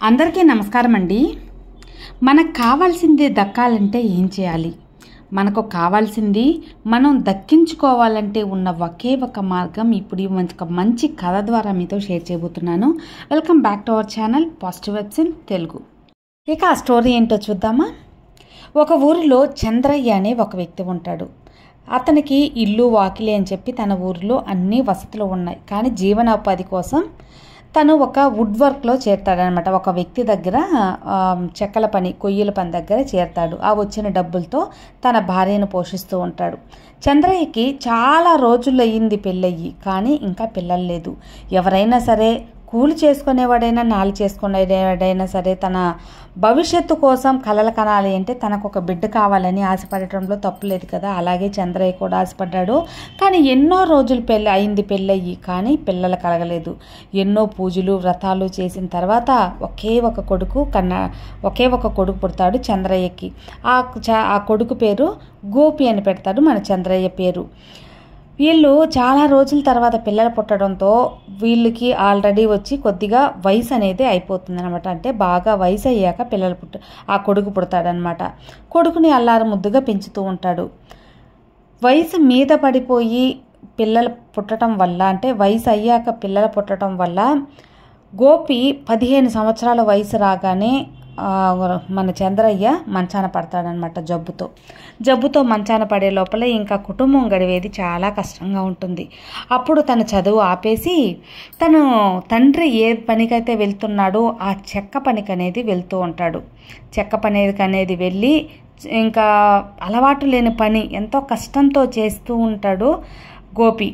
అందరికీ నమస్కారం అండి. మనకు కావాల్సింది దక్కాలంటే ఏం చేయాలి? మనకు కావాల్సింది మనం దక్కించుకోవాలంటే ఉన్న ఒకే ఒక మార్గం ఇప్పుడు మంచి కథ ద్వారా మీతో షేర్ చేయబోతున్నాను. Welcome back to our channel positive vibes in Telugu. ఇక ఆ స్టోరీ ఏంటో చూద్దామా? ఒక ఊరిలో చంద్రయ్య అనే ఒక వ్యక్తి ఉంటాడు. అతనికి ఇల్లు వాకిలి అని చెప్పి తన ఊరిలో అన్ని వసతులు ఉన్నాయి. కానీ జీవనోపాధి కోసం తను ఒక వుడ్ వర్క్లో చేరతాడనమాట. ఒక వ్యక్తి దగ్గర చెక్కల పని, కొయ్యల పని దగ్గర చేరతాడు. ఆ వచ్చిన డబ్బులతో తన భార్యను పోషిస్తూ ఉంటాడు. చంద్రయ్యకి చాలా రోజులు అయ్యింది పెళ్ళయ్యి, కానీ ఇంకా పిల్లలు లేదు. ఎవరైనా సరే, కూలి చేసుకునేవాడైనా నాలి చేసుకునేవాడైనా సరే, తన భవిష్యత్తు కోసం కలలు కనాలి అంటే తనకు ఒక బిడ్డ కావాలని ఆశపడటంలో తప్పులేదు కదా. అలాగే చంద్రయ్య కూడా ఆశపడ్డాడు. కానీ ఎన్నో రోజులు పెళ్ళయ్యి కానీ పిల్లలు కలగలేదు. ఎన్నో పూజలు వ్రతాలు చేసిన తర్వాత ఒకే ఒక కొడుకు పుడతాడు చంద్రయ్యకి. ఆ కొడుకు పేరు గోపి అని పెడతాడు మన చంద్రయ్య పేరు. వీళ్ళు చాలా రోజుల తర్వాత పిల్లలు పుట్టడంతో వీళ్ళకి ఆల్రెడీ వచ్చి కొద్దిగా వయసు అనేది అయిపోతుంది అనమాట. అంటే బాగా వయసు అయ్యాక ఆ కొడుకు పుడతాడనమాట. కొడుకుని అల్లారు ముద్దుగా పెంచుతూ ఉంటాడు. వయసు మీద పడిపోయి పిల్లలు పుట్టడం వల్ల, అంటే వయసు అయ్యాక పిల్లలు పుట్టడం వల్ల గోపి 15 సంవత్సరాల వయసు రాగానే మన చంద్రయ్య మంచాన పడతాడనమాట. జబ్బుతో మంచాన పడే లోపల ఇంకా కుటుంబం గడివేది చాలా కష్టంగా ఉంటుంది. అప్పుడు తన చదువు ఆపేసి తను తండ్రి ఏ పనికైతే వెళ్తున్నాడో ఆ చెక్క పనికి అనేది వెళ్తూ ఉంటాడు. చెక్క పనికి అనేది వెళ్ళి ఇంకా అలవాటు లేని పని ఎంతో కష్టంతో చేస్తూ ఉంటాడు గోపి.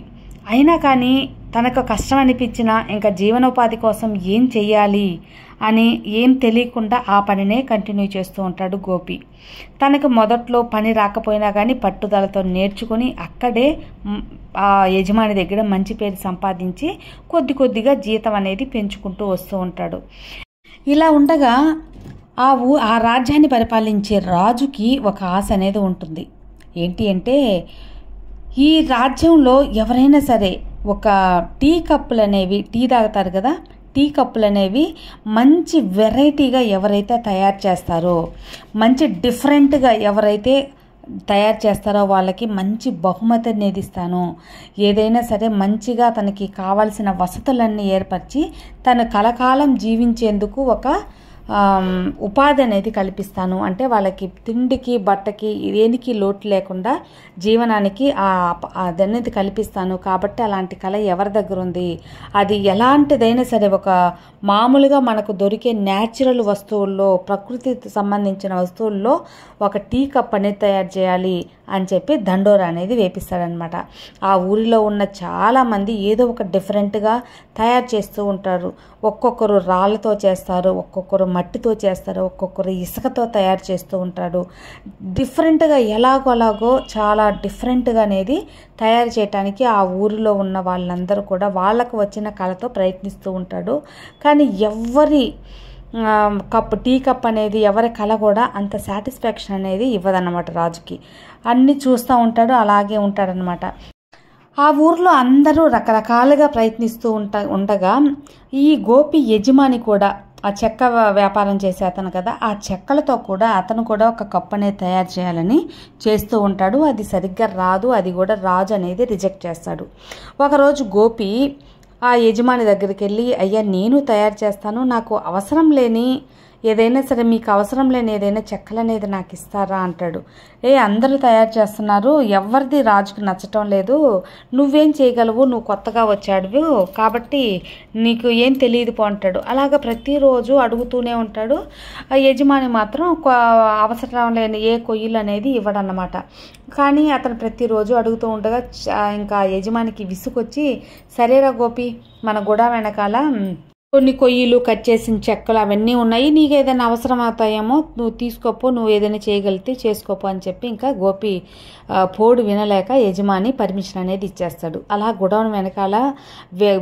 అయినా కానీ తనకు కష్టం అనిపించినా ఇంకా జీవనోపాధి కోసం ఏం చెయ్యాలి అని ఏం తెలియకుండా ఆ పనినే కంటిన్యూ చేస్తూ ఉంటాడు గోపి. తనకు మొదట్లో పని రాకపోయినా కానీ పట్టుదలతో నేర్చుకుని అక్కడే ఆ యజమాని దగ్గర మంచి పేరు సంపాదించి కొద్దిగా జీతం అనేది పెంచుకుంటూ వస్తూ ఉంటాడు. ఇలా ఉండగా ఆ రాజ్యాన్ని పరిపాలించే రాజుకి ఒక ఆశ అనేది ఉంటుంది. ఏంటి అంటే, ఈ రాజ్యంలో ఎవరైనా సరే ఒక టీ తాగుతారు కదా, టీ కప్పులు అనేవి మంచి వెరైటీగా ఎవరైతే తయారు చేస్తారో, మంచి డిఫరెంట్గా ఎవరైతే తయారు చేస్తారో వాళ్ళకి మంచి బహుమతి అనేది ఇస్తాను. ఏదైనా సరే మంచిగా తనకి కావాల్సిన వసతులన్నీ ఏర్పరిచి తను కలకాలం జీవించేందుకు ఒక ఉపాధి అనేది కల్పిస్తాను. అంటే వాళ్ళకి తిండికి బట్టకి దేనికి లోటు లేకుండా జీవనానికి అదనేది కల్పిస్తాను. కాబట్టి అలాంటి కళ ఎవరి దగ్గర ఉంది? అది ఎలాంటిదైనా సరే ఒక మామూలుగా మనకు దొరికే న్యాచురల్ వస్తువుల్లో, ప్రకృతికి సంబంధించిన వస్తువుల్లో ఒక టీ కప్ అనేది తయారు చేయాలి అని చెప్పి దండోరా అనేది వేపిస్తాడనమాట. ఆ ఊరిలో ఉన్న చాలామంది ఏదో ఒక డిఫరెంట్గా తయారు చేస్తూ ఉంటారు. ఒక్కొక్కరు రాళ్ళతో చేస్తారు, ఒక్కొక్కరు మట్టితో చేస్తారు, ఒక్కొక్కరు ఇసుకతో తయారు చేస్తూ ఉంటాడు. డిఫరెంట్గా ఎలాగోలాగో చాలా డిఫరెంట్గా అనేది తయారు చేయటానికి ఆ ఊరిలో ఉన్న వాళ్ళందరూ కూడా వాళ్ళకు వచ్చిన కళతో ప్రయత్నిస్తూ ఉంటాడు. కానీ టీ కప్ అనేది ఎవరి కళ కూడా అంత సాటిస్ఫాక్షన్ అనేది ఇవ్వదన్నమాట రాజుకి. అన్నీ చూస్తూ ఉంటాడు, అలాగే ఉంటాడనమాట. ఆ ఊర్లో అందరూ రకరకాలుగా ప్రయత్నిస్తూ ఉండగా ఈ గోపి యజమాని కూడా ఆ చెక్క వ్యాపారం చేసే అతను కదా, ఆ చెక్కలతో కూడా అతను కూడా ఒక కప్పు అనేది తయారు చేయాలని చేస్తూ ఉంటాడు. అది సరిగ్గా రాదు. అది కూడా రాజు అనేది రిజెక్ట్ చేస్తాడు. ఒకరోజు గోపి ఆ యజమాని దగ్గరికి వెళ్ళి, అయ్యా నేను తయారు చేస్తాను, నాకు అవసరం లేని ఏదైనా సరే, మీకు అవసరం లేని ఏదైనా చెక్కలు అనేది నాకు ఇస్తారా అంటాడు. అందరూ తయారు చేస్తున్నారు, ఎవరిది రాజుకు నచ్చటం లేదు, నువ్వేం చేయగలవు, నువ్వు కొత్తగా వచ్చాడు కాబట్టి నీకు ఏం తెలియదు పో అంటాడు. అలాగా ప్రతిరోజు అడుగుతూనే ఉంటాడు. ఆ యజమాని మాత్రం అవసరం లేని ఏ కొయ్యలు అనేది ఇవ్వడన్నమాట. కానీ అతను ప్రతిరోజు అడుగుతూ ఉండగా ఇంకా యజమానికి విసుకొచ్చి, సరేరా గోపి, మన గొడవ వెనకాల కొన్ని కొయ్యలు, కట్ చేసిన చెక్కలు అవన్నీ ఉన్నాయి, నీకు ఏదైనా అవసరం అవుతాయేమో, నువ్వు తీసుకోపో, నువ్వు ఏదైనా చేయగలిగితే చేసుకోపో అని చెప్పి ఇంకా గోపి పోడు వినలేక యజమాని పర్మిషన్ అనేది ఇచ్చేస్తాడు. అలా గొడవను వెనకాల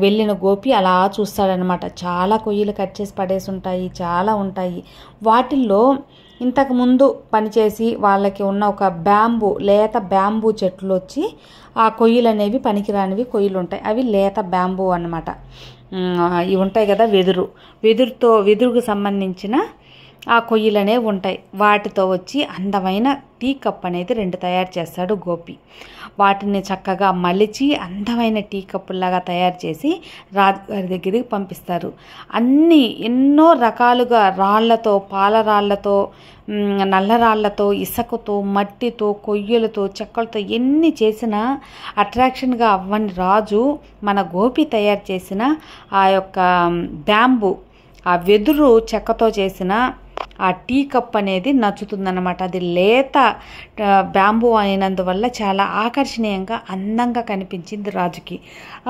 వెళ్ళిన గోపి అలా చూస్తాడనమాట. చాలా కొయ్యలు కట్ చేసి పడేసి ఉంటాయి, చాలా ఉంటాయి. వాటిల్లో ఇంతకుముందు పనిచేసి వాళ్ళకి ఉన్న ఒక లేత బ్యాంబూ చెట్లు వచ్చి ఆ కొయ్యలు అనేవి పనికిరానివి కొయ్యలు ఉంటాయి. అవి లేత బ్యాంబూ అన్నమాట. ఇవి ఉంటాయి కదా, వెదురుకు సంబంధించిన ఆ కొయ్యలు అనేవి ఉంటాయి. వాటితో వచ్చి అందమైన టీ కప్ అనేది 2 తయారు చేస్తాడు గోపి. వాటిని చక్కగా మలిచి అందమైన టీ కప్పుల్లాగా తయారు చేసి రాజుగారి దగ్గరికి పంపిస్తారు. ఎన్నో రకాలుగా రాళ్లతో, పాలరాళ్లతో, నల్లరాళ్లతో, ఇసుకతో, మట్టితో, కొయ్యలతో, చెక్కలతో ఎన్ని చేసినా అట్రాక్షన్గా అవ్వని రాజు మన గోపి తయారు చేసిన ఆ యొక్క బ్యాంబూ, ఆ వెదురు చెక్కతో చేసిన ఆ టీ కప్ అనేది నచ్చుతుందన్నమాట. అది లేత బ్యాంబూ అయినందువల్ల చాలా ఆకర్షణీయంగా అందంగా కనిపించింది రాజుకి.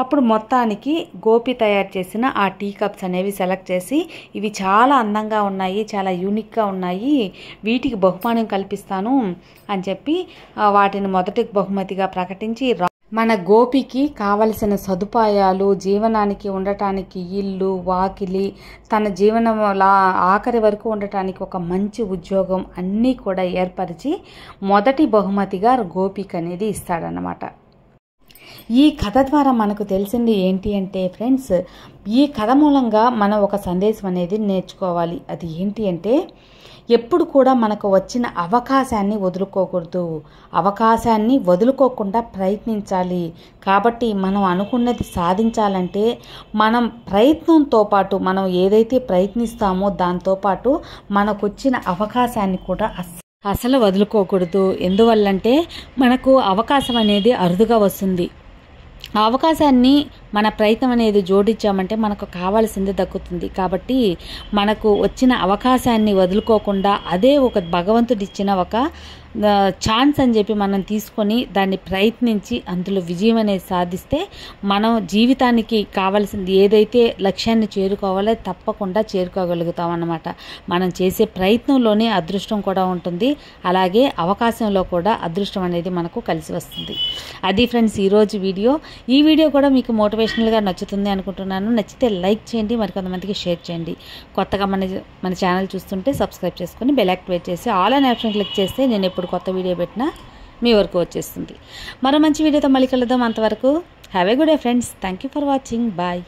అప్పుడు మొత్తానికి గోపి తయారు చేసిన ఆ టీ కప్స్ అనేవి సెలెక్ట్ చేసి, ఇవి చాలా అందంగా ఉన్నాయి, చాలా యూనిక్గా ఉన్నాయి, వీటికి బహుమానం కల్పిస్తాను అని చెప్పి వాటిని మొదటి బహుమతిగా ప్రకటించి మన గోపికి కావలసిన సదుపాయాలు, జీవనానికి ఉండటానికి ఇల్లు, వాకిలి, తన జీవనం ఆఖరి వరకు ఉండటానికి ఒక మంచి ఉద్యోగం అన్నీ కూడా ఏర్పరిచి మొదటి బహుమతిగా గోపికి అనేది ఇస్తాడనమాట. ఈ కథ ద్వారా మనకు తెలిసింది ఏంటి అంటే ఫ్రెండ్స్, ఈ కథ మూలంగా మనం ఒక సందేశం అనేది నేర్చుకోవాలి. అది ఏంటి అంటే, ఎప్పుడు కూడా మనకు వచ్చిన అవకాశాన్ని వదులుకోకూడదు, అవకాశాన్ని వదులుకోకుండా ప్రయత్నించాలి. కాబట్టి మనం అనుకున్నది సాధించాలంటే మనం ప్రయత్నంతో పాటు, మనం ఏదైతే ప్రయత్నిస్తామో దాంతోపాటు మనకు వచ్చిన అవకాశాన్ని కూడా అసలు వదులుకోకూడదు. ఎందువల్లంటే మనకు అవకాశం అనేది అరుదుగా వస్తుంది. ఆ అవకాశాన్ని మన ప్రయత్నం అనేది జోడించామంటే మనకు కావాల్సింది దక్కుతుంది. కాబట్టి మనకు వచ్చిన అవకాశాన్ని వదులుకోకుండా, అదే ఒక భగవంతుడిచ్చిన ఒక ఛాన్స్ అని చెప్పి మనం తీసుకొని దాన్ని ప్రయత్నించి అందులో విజయం అనేది సాధిస్తే మనం జీవితానికి కావాల్సింది ఏదైతే లక్ష్యాన్ని చేరుకోవాలో తప్పకుండా చేరుకోగలుగుతాం అన్నమాట. మనం చేసే ప్రయత్నంలోనే అదృష్టం కూడా ఉంటుంది, అలాగే అవకాశంలో కూడా అదృష్టం అనేది మనకు కలిసి వస్తుంది. అది ఫ్రెండ్స్ ఈరోజు వీడియో. ఈ వీడియో కూడా మీకు మోటివేషనల్గా నచ్చుతుంది అనుకుంటున్నాను. నచ్చితే లైక్ చేయండి, మరికొంతమందికి షేర్ చేయండి. కొత్తగా మన ఛానల్ చూస్తుంటే సబ్స్క్రైబ్ చేసుకొని బెల్ యాక్టివేట్ చేసి ఆల్ అనే ఆప్షన్ క్లిక్ చేస్తే నేను ఎప్పుడు కొత్త వీడియో పెట్టినా మీ వరకు వచ్చేస్తుంది. మరో మంచి వీడియోతో మళ్ళీ కలుద్దాం. అంతవరకు have a good day friends. Thank you for watching. Bye.